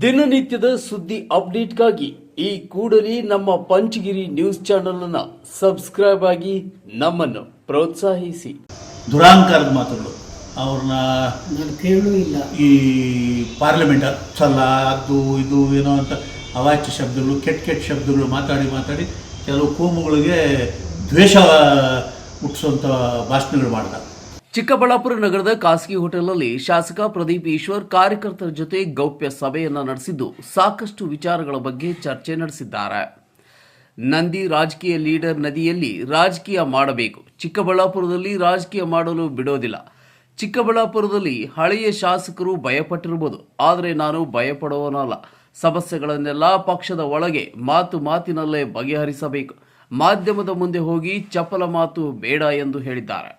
ದಿನನಿತ್ಯದ ಸುದ್ದಿ ಅಪ್ಡೇಟ್ಗಾಗಿ ಈ ಕೂಡಲೇ ನಮ್ಮ ಪಂಚಗಿರಿ ನ್ಯೂಸ್ ಚಾನೆಲ್ ಅನ್ನು ಸಬ್ಸ್ಕ್ರೈಬ್ ಆಗಿ ನಮ್ಮನ್ನು ಪ್ರೋತ್ಸಾಹಿಸಿ. ದುರಾಂಕಾರದ ಮಾತುಗಳು ಅವ್ರನ್ನ ಕೇಳೂ ಇಲ್ಲ. ಈ ಪಾರ್ಲಿಮೆಂಟ್ ಹಚ್ಚಲ್ಲ ಅದು ಇದು ಏನೋ ಅಂತ ಅವಾಚ್ಯ ಶಬ್ದಗಳು ಕೆಟ್ಟ ಶಬ್ದಗಳು ಮಾತಾಡಿ ಕೆಲವು ಕೋಮುಗಳಿಗೆ ದ್ವೇಷ ಹುಟ್ಟಿಸುವಂಥ ಭಾಷಣಗಳು ಮಾಡ್ತಾರೆ. ಚಿಕ್ಕಬಳ್ಳಾಪುರ ನಗರದ ಖಾಸಗಿ ಹೋಟೆಲ್ನಲ್ಲಿ ಶಾಸಕ ಪ್ರದೀಪ್ ಈಶ್ವರ್ ಕಾರ್ಯಕರ್ತರ ಜೊತೆ ಗೌಪ್ಯ ಸಭೆಯನ್ನ ನಡೆಸಿದ್ದು ಸಾಕಷ್ಟು ವಿಚಾರಗಳ ಬಗ್ಗೆ ಚರ್ಚೆ ನಡೆಸಿದ್ದಾರೆ. ನಂದಿ ರಾಜಕೀಯ ಲೀಡರ್ ನದಿಯಲ್ಲಿ ರಾಜಕೀಯ ಮಾಡಬೇಕು, ಚಿಕ್ಕಬಳ್ಳಾಪುರದಲ್ಲಿ ರಾಜಕೀಯ ಮಾಡಲು ಬಿಡೋದಿಲ್ಲ. ಚಿಕ್ಕಬಳ್ಳಾಪುರದಲ್ಲಿ ಹಳೆಯ ಶಾಸಕರು ಭಯಪಟ್ಟಿರಬಹುದು, ಆದರೆ ನಾನು ಭಯಪಡುವವನಲ್ಲ. ಸಮಸ್ಯೆಗಳನ್ನೆಲ್ಲ ಪಕ್ಷದ ಒಳಗೆ ಮಾತಿನಲ್ಲೇ ಬಗೆಹರಿಸಬೇಕು. ಮಾಧ್ಯಮದ ಮುಂದೆ ಹೋಗಿ ಚಪಲ ಮಾತು ಬೇಡ ಎಂದು ಹೇಳಿದ್ದಾರೆ.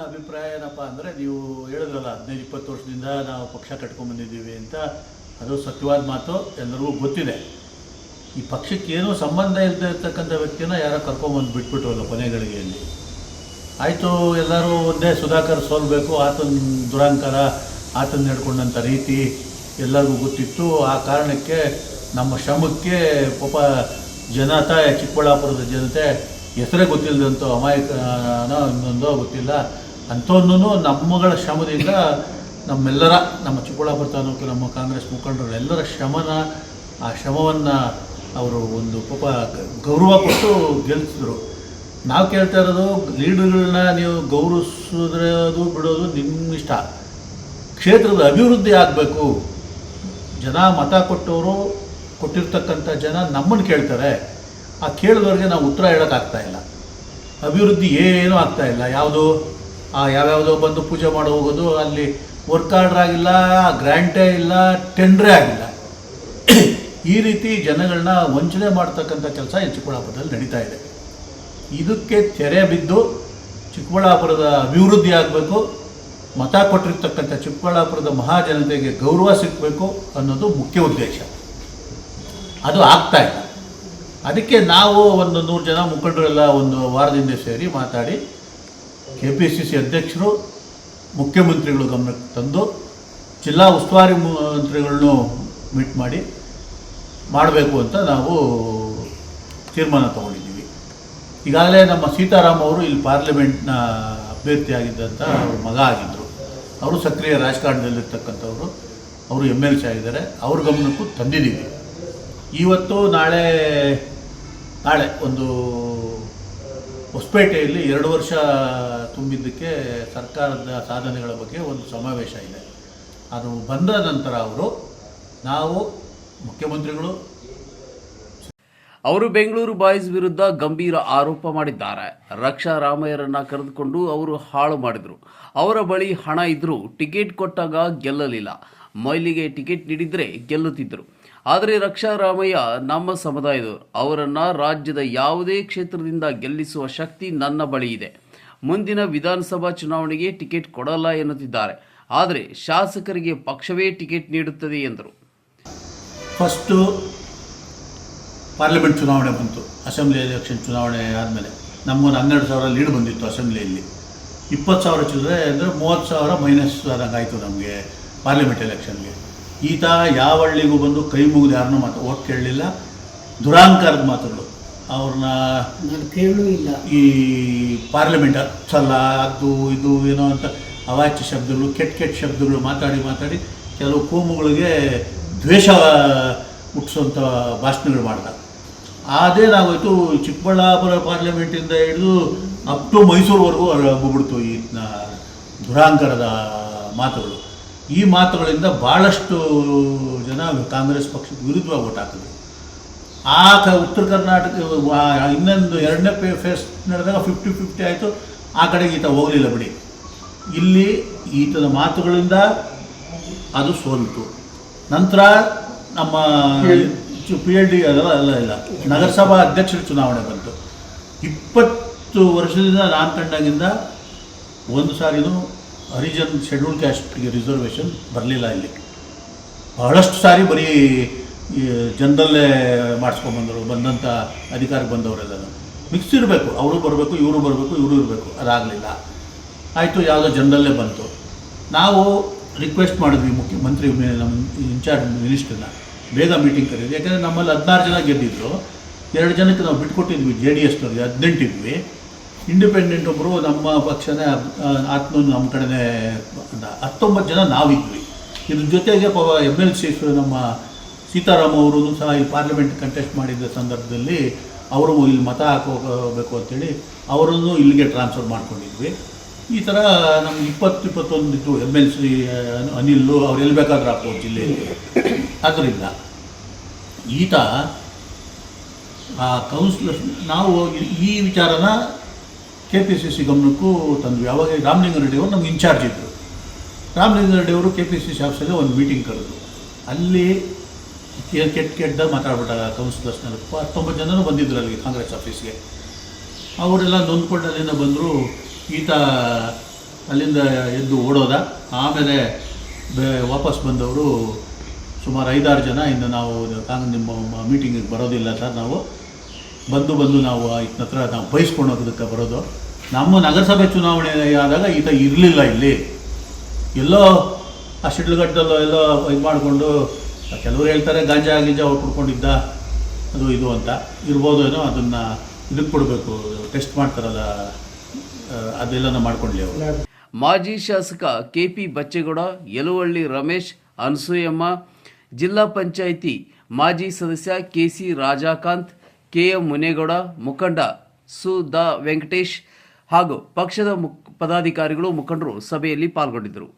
ಅಭಿಪ್ರಾಯ ಏನಪ್ಪ ಅಂದರೆ, ನೀವು ಹೇಳಿದ್ರಲ್ಲ 15-20 ವರ್ಷದಿಂದ ನಾವು ಪಕ್ಷ ಕಟ್ಕೊಂಡ್ಬಂದಿದ್ದೀವಿ ಅಂತ, ಅದು ಸತ್ಯವಾದ ಮಾತು, ಎಲ್ಲರಿಗೂ ಗೊತ್ತಿದೆ. ಈ ಪಕ್ಷಕ್ಕೆ ಏನೂ ಸಂಬಂಧ ಇಲ್ಲದೆ ಇರ್ತಕ್ಕಂಥ ವ್ಯಕ್ತಿನ ಯಾರೋ ಕರ್ಕೊಂಬಂದು ಬಿಟ್ಬಿಟ್ರಲ್ಲ ಕೊನೆಗಳಿಗೆಯಲ್ಲಿ. ಆಯಿತು, ಎಲ್ಲರೂ ಒಂದೇ ಸುಧಾಕರ್ ಸೋಲ್ಬೇಕು, ಆತನ ದುರಾಂಕಾರ, ಆತನ ನಡ್ಕೊಂಡಂಥ ರೀತಿ ಎಲ್ಲರಿಗೂ ಗೊತ್ತಿತ್ತು. ಆ ಕಾರಣಕ್ಕೆ ನಮ್ಮ ಶ್ರಮಕ್ಕೆ ಪಾಪ ಜನತಾ, ಚಿಕ್ಕಬಳ್ಳಾಪುರದ ಜನತೆ ಹೆಸರೇ ಗೊತ್ತಿಲ್ಲದಂತೋ ಅಮಾಯಕನೋ ಇನ್ನೊಂದೋ ಗೊತ್ತಿಲ್ಲ ಅಂಥವನ್ನೂ ನಮ್ಮಗಳ ಶ್ರಮದಿಂದ ನಮ್ಮ ಚಿಕ್ಕಬಳ್ಳಾಪುರ ತಾಲೂಕು ನಮ್ಮ ಕಾಂಗ್ರೆಸ್ ಮುಖಂಡರು ಎಲ್ಲರ ಆ ಶ್ರಮವನ್ನು ಅವರು ಒಂದು ಪಾಪ ಗೌರವ ಕೊಟ್ಟು ಗೆಲ್ಲಿಸಿದ್ರು. ನಾವು ಕೇಳ್ತಾ ಇರೋದು, ಲೀಡರ್ಗಳನ್ನ ನೀವು ಗೌರವಿಸೋದು ಬಿಡೋದು ನಿಮ್ಮ ಇಷ್ಟ, ಕ್ಷೇತ್ರದ ಅಭಿವೃದ್ಧಿ ಆಗಬೇಕು. ಜನ ಮತ ಕೊಟ್ಟಿರ್ತಕ್ಕಂಥ ಜನ ನಮ್ಮನ್ನು ಕೇಳ್ತಾರೆ. ಆ ಕೇಳಿದವ್ರಿಗೆ ನಾವು ಉತ್ತರ ಹೇಳೋಕ್ಕಾಗ್ತಾಯಿಲ್ಲ. ಅಭಿವೃದ್ಧಿ ಏನೂ ಆಗ್ತಾಯಿಲ್ಲ. ಯಾವ್ಯಾವುದೋ ಬಂದು ಪೂಜೆ ಮಾಡಿ ಹೋಗೋದು, ಅಲ್ಲಿ ವರ್ಕ್ ಆರ್ಡ್ರ್ ಆಗಿಲ್ಲ, ಗ್ರ್ಯಾಂಟೇ ಇಲ್ಲ, ಟೆಂಡ್ರೇ ಆಗಿಲ್ಲ. ಈ ರೀತಿ ಜನಗಳನ್ನ ವಂಚನೆ ಮಾಡ್ತಕ್ಕಂಥ ಕೆಲಸ ಈ ಚಿಕ್ಕಬಳ್ಳಾಪುರದಲ್ಲಿ ನಡೀತಾ ಇದೆ. ಇದಕ್ಕೆ ತೆರೆ ಬಿದ್ದು ಚಿಕ್ಕಬಳ್ಳಾಪುರದ ಅಭಿವೃದ್ಧಿ ಆಗಬೇಕು, ಮತ ಕೊಟ್ಟಿರ್ತಕ್ಕಂಥ ಚಿಕ್ಕಬಳ್ಳಾಪುರದ ಮಹಾಜನತೆಗೆ ಗೌರವ ಸಿಗಬೇಕು ಅನ್ನೋದು ಮುಖ್ಯ ಉದ್ದೇಶ. ಅದು ಆಗ್ತಾಯಿಲ್ಲ. ಅದಕ್ಕೆ ನಾವು ಒಂದು 100 ಜನ ಮುಖಂಡರೆಲ್ಲ ಒಂದು ವಾರದಿಂದ ಸೇರಿ ಮಾತಾಡಿ KPCC ಅಧ್ಯಕ್ಷರು, ಮುಖ್ಯಮಂತ್ರಿಗಳು ಗಮನಕ್ಕೆ ತಂದು ಜಿಲ್ಲಾ ಉಸ್ತುವಾರಿ ಮಂತ್ರಿಗಳನ್ನು ಮೀಟ್ ಮಾಡಬೇಕು ಅಂತ ನಾವು ತೀರ್ಮಾನ ತಗೊಂಡಿದ್ದೀವಿ. ಈಗಾಗಲೇ ನಮ್ಮ ಸೀತಾರಾಮ್ ಅವರು ಇಲ್ಲಿ ಪಾರ್ಲಿಮೆಂಟ್ನ ಅಭ್ಯರ್ಥಿಯಾಗಿದ್ದಂಥ ಅವ್ರ ಮಗ ಆಗಿದ್ದರು. ಅವರು ಸಕ್ರಿಯ ರಾಜಕಾರಣದಲ್ಲಿರ್ತಕ್ಕಂಥವ್ರು, ಅವರು MLC ಆಗಿದ್ದಾರೆ. ಅವ್ರ ಗಮನಕ್ಕೂ ತಂದಿದ್ದೀವಿ. ಇವತ್ತು ನಾಳೆ ಒಂದು ಹೊಸಪೇಟೆಯಲ್ಲಿ 2 ವರ್ಷ ತುಂಬಿದ್ದಕ್ಕೆ ಸರ್ಕಾರದ ಸಾಧನೆಗಳ ಬಗ್ಗೆ ಒಂದು ಸಮಾವೇಶ ಇದೆ. ಅದು ಬಂದ ನಂತರ ನಾವು ಮುಖ್ಯಮಂತ್ರಿಗಳು ಅವರು ಬೆಂಗಳೂರು ಬಾಯ್ಸ್ ವಿರುದ್ಧ ಗಂಭೀರ ಆರೋಪ ಮಾಡಿದ್ದಾರೆ. ರಕ್ಷಾ ರಾಮಯ್ಯರನ್ನ ಕರೆದುಕೊಂಡು ಅವರು ಹಾಳು ಮಾಡಿದ್ರು. ಅವರ ಬಳಿ ಹಣ ಇದ್ರೂ ಟಿಕೆಟ್ ಕೊಟ್ಟಾಗ ಗೆಲ್ಲಲಿಲ್ಲ. ಮೊಯ್ಲಿಗೆ ಟಿಕೆಟ್ ನೀಡಿದ್ರೆ ಗೆಲ್ಲುತ್ತಿದ್ದರು. ಆದರೆ ರಕ್ಷಾ ರಾಮಯ್ಯ ನಮ್ಮ ಸಮುದಾಯದವರು, ಅವರನ್ನ ರಾಜ್ಯದ ಯಾವುದೇ ಕ್ಷೇತ್ರದಿಂದ ಗೆಲ್ಲಿಸುವ ಶಕ್ತಿ ನನ್ನ ಬಳಿ ಇದೆ. ಮುಂದಿನ ವಿಧಾನಸಭಾ ಚುನಾವಣೆಗೆ ಟಿಕೆಟ್ ಕೊಡಲ್ಲ ಎನ್ನುತ್ತಿದ್ದಾರೆ. ಆದರೆ ಶಾಸಕರಿಗೆ ಪಕ್ಷವೇ ಟಿಕೆಟ್ ನೀಡುತ್ತದೆ ಎಂದರು. ಫಸ್ಟು ಪಾರ್ಲಿಮೆಂಟ್ ಚುನಾವಣೆ ಬಂತು, ಅಸೆಂಬ್ಲಿ ಎಲೆಕ್ಷನ್ ಚುನಾವಣೆ ಆದಮೇಲೆ ನಮ್ಮನ್ನು 12,000 ಲೀಡ್ ಬಂದಿತ್ತು ಅಸೆಂಬ್ಲಿಯಲ್ಲಿ. 20,000 ಚಿಲ್ಲರೆ ಅಂದರೆ 30,000 ಮೈನಸ್ ಆದಂಗೆ ಆಯಿತು ನಮಗೆ ಪಾರ್ಲಿಮೆಂಟ್ ಎಲೆಕ್ಷನ್ಗೆ. ಈತ ಯಾವ ಹಳ್ಳಿಗೂ ಬಂದು ಕೈ ಮುಗಿದು ಯಾರನ್ನೂ ಓಟ್ ಕೇಳಲಿಲ್ಲ. ದುರಾಂಕಾರದ ಮಾತುಗಳು ಅವ್ರನ್ನ ಕೇಳೂ ಇಲ್ಲ. ಈ ಪಾರ್ಲಿಮೆಂಟ್ ಹಚ್ಚಲ್ಲ ಅದು ಇದು ಏನೋ ಅಂತ ಅವಾಚ್ಯ ಶಬ್ದಗಳು ಕೆಟ್ಟ ಶಬ್ದಗಳು ಮಾತಾಡಿ ಕೆಲವು ಕೋಮುಗಳಿಗೆ ದ್ವೇಷ ಹುಟ್ಟಿಸುವಂಥ ಭಾಷಣಗಳು ಮಾಡ್ತಾರೆ. ಅದೇನಾಗೋಯ್ತು, ಚಿಕ್ಕಬಳ್ಳಾಪುರ ಪಾರ್ಲಿಮೆಂಟಿಂದ ಹಿಡಿದು ಅಪ್ ಟು ಮೈಸೂರುವರೆಗೂ ಹೋಗ್ಬಿಡ್ತು ಈ ದುರಾಂಕಾರದ ಮಾತುಗಳು. ಈ ಮಾತುಗಳಿಂದ ಭಾಳಷ್ಟು ಜನ ಕಾಂಗ್ರೆಸ್ ಪಕ್ಷಕ್ಕೆ ವಿರುದ್ಧವಾಗಿ ಓಟ್ ಹಾಕಿದ್ರು. ಉತ್ತರ ಕರ್ನಾಟಕ ಇನ್ನೊಂದು 2ನೇ ಫೇಸ್ ನಡೆದಾಗ 50-50 ಆಯಿತು. ಆ ಕಡೆಗೆ ಈತ ಹೋಗಲಿಲ್ಲ ಬಿಡಿ. ಇಲ್ಲಿ ಈತನ ಮಾತುಗಳಿಂದ ಅದು ಸೋಲಿತು. ನಂತರ ನಮ್ಮ PLD ಇಲ್ಲ ನಗರಸಭಾ ಅಧ್ಯಕ್ಷರ ಚುನಾವಣೆ ಬಂತು. 20 ವರ್ಷದಿಂದ ನಾನು ಕಂಡಾಗಿಂದ ಒಂದು ಸಾರಿನೂ ಹರಿಜನ್ ಶೆಡ್ಯೂಲ್ ಕ್ಯಾಸ್ಟ್ಗೆ ರಿಸರ್ವೇಷನ್ ಬರಲಿಲ್ಲ. ಇಲ್ಲಿ ಬಹಳಷ್ಟು ಸಾರಿ ಬರೀ ಜನರಲ್ಲೇ ಬಂದಂಥ ಅಧಿಕಾರಕ್ಕೆ ಬಂದವರೆಲ್ಲ ಮಿಕ್ಸ್ ಇರಬೇಕು, ಅವರು ಬರಬೇಕು, ಇವರು ಇರಬೇಕು, ಅದಾಗಲಿಲ್ಲ. ಆಯಿತು, ಯಾವುದೋ ಜನರಲ್ಲೇ ಬಂತು. ನಾವು ರಿಕ್ವೆಸ್ಟ್ ಮಾಡಿದ್ವಿ ಮುಖ್ಯಮಂತ್ರಿ ನಮ್ಮ ಇನ್ಚಾರ್ಜ್ ಮಿನಿಸ್ಟರ್ನ ಬೇಗ ಮೀಟಿಂಗ್ ಕರೀರಿ. ಯಾಕಂದರೆ ನಮ್ಮಲ್ಲಿ 16 ಜನ ಗೆದ್ದಿದ್ರು, 2 ಜನಕ್ಕೆ ನಾವು ಬಿಟ್ಕೊಟ್ಟಿದ್ವಿ, JDSನವ್ರಿಗೆ 18 ಇದ್ವಿ, ಇಂಡಿಪೆಂಡೆಂಟ್ ಒಬ್ಬರು ನಮ್ಮ ಪಕ್ಷನೇ ಆತ್ಮ ನಮ್ಮ ಕಡೆನೇ 19 ಜನ ನಾವಿದ್ವಿ. ಇದ್ರ ಜೊತೆಗೆ MLC ನಮ್ಮ ಸೀತಾರಾಮ್ ಅವರು ಸಹ ಇಲ್ಲಿ ಪಾರ್ಲಿಮೆಂಟ್ ಕಂಟೆಸ್ಟ್ ಮಾಡಿದ್ದ ಸಂದರ್ಭದಲ್ಲಿ ಅವರು ಇಲ್ಲಿ ಮತ ಹಾಕೋಬೇಕು ಅಂತೇಳಿ ಅವರನ್ನು ಇಲ್ಲಿಗೆ ಟ್ರಾನ್ಸ್ಫರ್ ಮಾಡ್ಕೊಂಡಿದ್ವಿ. ಈ ಥರ ನಮ್ಗೆ 20-21 ಇತ್ತು MLC ಅನಿಲ್ಲು, ಅವ್ರು ಎಲ್ಲಿ ಬೇಕಾದ್ರೂ ಹಾಕ್ಬೋದು ಜಿಲ್ಲೆಯಲ್ಲಿ. ಆದ್ದರಿಂದ ಈತ ಆ ಕೌನ್ಸಿಲರ್ಸ್ ನಾವು ಈ ವಿಚಾರನ KPCC ಗಮನಕ್ಕೂ ತಂದ್ವಿ. ಯಾವಾಗ ರಾಮಲಿಂಗಾರೆಡ್ಡಿ ಅವರು ನಮ್ಗೆ ಇನ್ಚಾರ್ಜ್ ಇದ್ದರು. ರಾಮಲಿಂಗಾರೆಡ್ಡಿ ಅವರು KPCC ಆಫೀಸಲ್ಲಿ ಒಂದು ಮೀಟಿಂಗ್ ಕರೆದು ಅಲ್ಲಿ ಕೆಟ್ಟ ಮಾತಾಡ್ಬಿಟ್ಟ ಕೌನ್ಸಿಲರ್ಸ್ನೆಲ್ಲ. 19 ಜನನೂ ಬಂದಿದ್ದರು ಅಲ್ಲಿಗೆ ಕಾಂಗ್ರೆಸ್ ಆಫೀಸ್ಗೆ. ಅವರೆಲ್ಲ ನೊಂದ್ಕೊಂಡು ಅಲ್ಲಿಂದ ಬಂದರು. ಈತ ಅಲ್ಲಿಂದ ಎದ್ದು ಓಡೋದ. ಆಮೇಲೆ ವಾಪಸ್ ಬಂದವರು ಸುಮಾರು 5-6 ಜನ, ಇನ್ನು ನಾವು ನಿಮ್ಮ ಮೀಟಿಂಗಿಗೆ ಬರೋದಿಲ್ಲ ಸರ್, ನಾವು ಬಂದು ನಾವು ಈತನ ಹತ್ರ ನಾವು ಬಯಸ್ಕೊಂಡು ಹೋಗೋದಕ್ಕೆ ಬರೋದು. ನಮ್ಮ ನಗರಸಭೆ ಚುನಾವಣೆ ಆದಾಗ ಈತ ಇರಲಿಲ್ಲ ಇಲ್ಲಿ, ಎಲ್ಲೋ ಆ ಶಿಡ್ಲಘಟ್ಟದಲ್ಲೋ ಎಲ್ಲೋ ಇದು ಮಾಡಿಕೊಂಡು, ಕೆಲವರು ಹೇಳ್ತಾರೆ ಗಾಂಜಾ ಹೊಟ್ಕೊಂಡಿದ್ದ ಅದು ಇದು ಅಂತ ಇರ್ಬೋದು ಏನೋ, ಅದನ್ನು ಇದಕ್ಕೆ ಕೊಡಬೇಕು, ಟೆಸ್ಟ್ ಮಾಡ್ತಾರಲ್ಲ ಅದೆಲ್ಲ ಮಾಡ್ಕೊಳ್ಳಿ ಅವರು. ಮಾಜಿ ಶಾಸಕ KP ಬಚ್ಚೇಗೌಡ, ಯಲುವಳ್ಳಿ ರಮೇಶ್, ಅನಸೂಯಮ್ಮ, ಜಿಲ್ಲಾ ಪಂಚಾಯಿತಿ ಮಾಜಿ ಸದಸ್ಯ KC ರಾಜಾಕಾಂತ್, KM ಮುನೇಗೌಡ, ಮುಖಂಡ ಸುಧಾ ವೆಂಕಟೇಶ್ ಹಾಗೂ ಪಕ್ಷದ ಪದಾಧಿಕಾರಿಗಳು, ಮುಖಂಡರು ಸಭೆಯಲ್ಲಿ ಪಾಲ್ಗೊಂಡಿದ್ದರು.